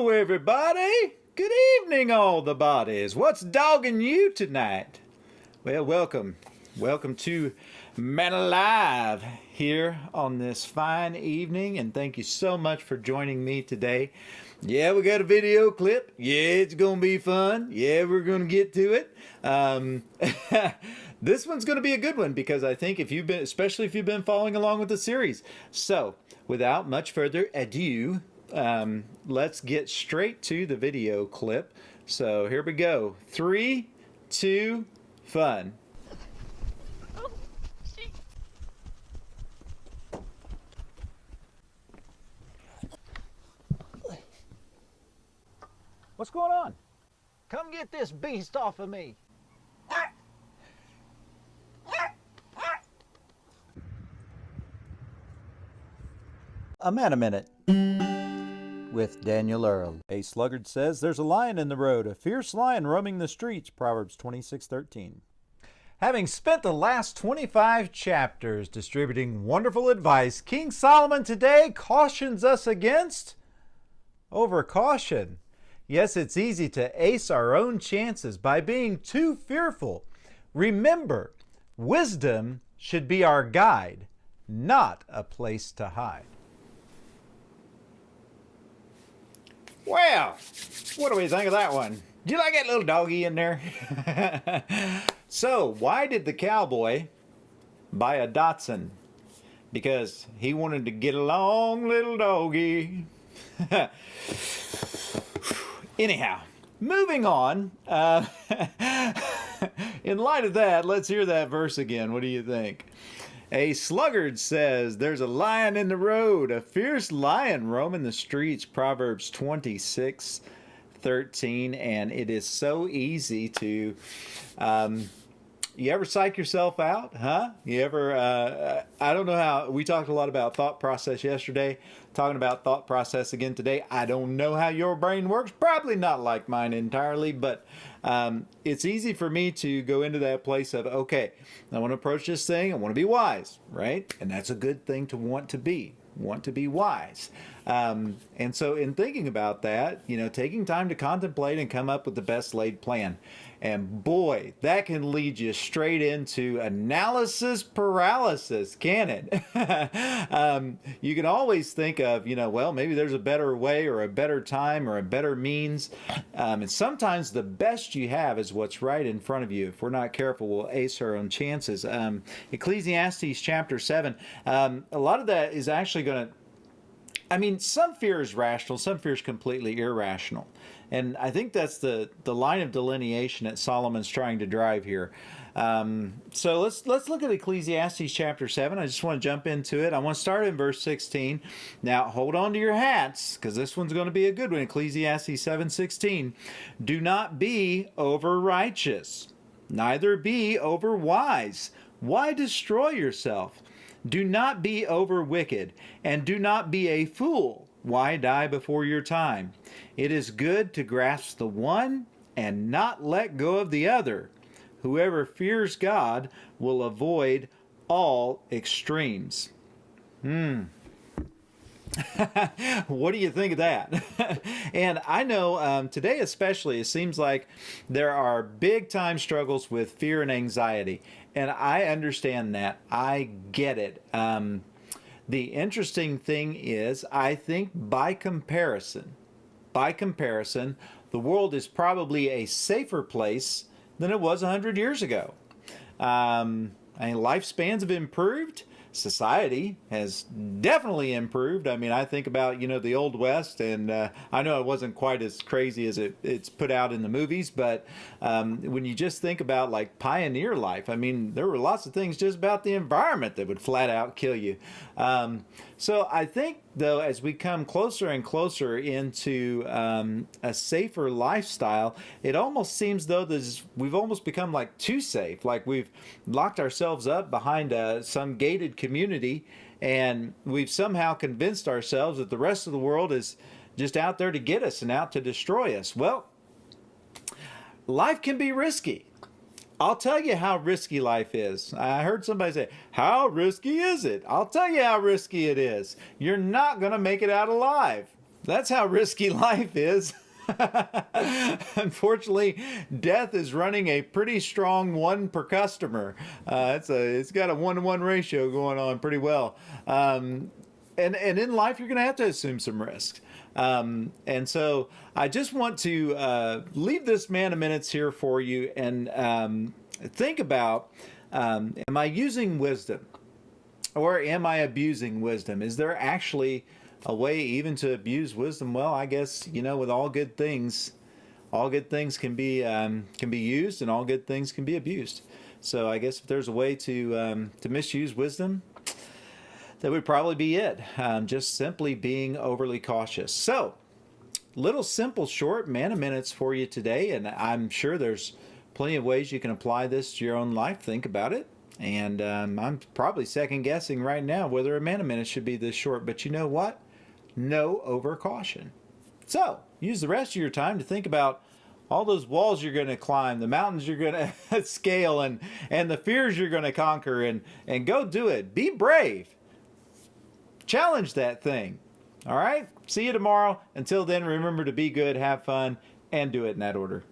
Hello, everybody. Good evening, all the bodies. What's dogging you tonight? Well, welcome. Welcome to Man Alive here on this fine evening, and thank you so much for joining me today. Yeah, we got a video clip. Yeah, it's going to be fun. Yeah, we're going to get to it. This one's going to be a good one because I think especially if you've been following along with the series. So, without much further ado, let's get straight to the video clip. So here we go. 3, 2, fun. What's going on? Come get this beast off of me. A Man a Minute with Daniel Earl. A sluggard says, "There's a lion in the road, a fierce lion roaming the streets." Proverbs 26:13. Having spent the last 25 chapters distributing wonderful advice, King Solomon today cautions us against overcaution. Yes, it's easy to ace our own chances by being too fearful. Remember, wisdom should be our guide, not a place to hide. Well, what do we think of that one? Do you like that little doggy in there? So, why did the cowboy buy a Datsun? Because he wanted to get along, little doggy. Anyhow, moving on. In light of that, let's hear that verse again. What do you think? A sluggard says, "There's a lion in the road, a fierce lion roaming the streets." Proverbs 26:13. And it is so easy to, you ever psych yourself out? Huh? You ever, I don't know how, we talked a lot about thought process yesterday, talking about thought process again today. I don't know how your brain works, probably not like mine entirely, but it's easy for me to go into that place of, okay, I want to approach this thing, I want to be wise, right? And that's a good thing to want to be wise. And so in thinking about that, taking time to contemplate and come up with the best laid plan. And boy, that can lead you straight into analysis paralysis, can it? You can always think of, well, maybe there's a better way or a better time or a better means. And sometimes the best you have is what's right in front of you. If we're not careful, we'll ace our own chances. Ecclesiastes chapter 7, a lot of that is actually going to, some fear is rational, some fear is completely irrational. And I think that's the line of delineation that Solomon's trying to drive here. So let's look at Ecclesiastes chapter 7. I just want to jump into it. I want to start in verse 16. Now hold on to your hats, because this one's going to be a good one. Ecclesiastes 7:16. "Do not be over righteous, neither be over wise. Why destroy yourself? Do not be over wicked, and do not be a fool. Why die before your time? It is good to grasp the one and not let go of the other. Whoever fears God will avoid all extremes." What do you think of that? And I know today especially, it seems like there are big time struggles with fear and anxiety. And I understand that. I get it. The interesting thing is, I think by comparison, the world is probably a safer place than it was 100 years ago. Lifespans have improved. Society has definitely improved. I think about, the Old West, and I know it wasn't quite as crazy as it's put out in the movies, but when you just think about like pioneer life, there were lots of things just about the environment that would flat out kill you. So I think, though, as we come closer and closer into a safer lifestyle, it almost seems though we've almost become like too safe, like we've locked ourselves up behind some gated community, and we've somehow convinced ourselves that the rest of the world is just out there to get us and out to destroy us. Well, life can be risky. I'll tell you how risky life is. I heard somebody say, "How risky is it?" I'll tell you how risky it is. You're not going to make it out alive. That's how risky life is. Unfortunately, death is running a pretty strong one per customer. It's got a 1-to-1 ratio going on pretty well. And in life, you're going to have to assume some risk. And so I just want to leave this man of minutes here for you and think about, am I using wisdom or am I abusing wisdom? Is there actually a way even to abuse wisdom? Well, I guess, with all good things can be used, and all good things can be abused. So I guess if there's a way to misuse wisdom, that would probably be it. Just simply being overly cautious. So, little simple short man of minutes for you today, and I'm sure there's plenty of ways you can apply this to your own life. Think about it. And I'm probably second guessing right now whether a man of minute should be this short, but you know what? No over caution. So use the rest of your time to think about all those walls you're going to climb, the mountains you're going to scale, and the fears you're going to conquer, and go do it. Be brave. Challenge that thing. All right? See you tomorrow. Until then, remember to be good, have fun, and do it in that order.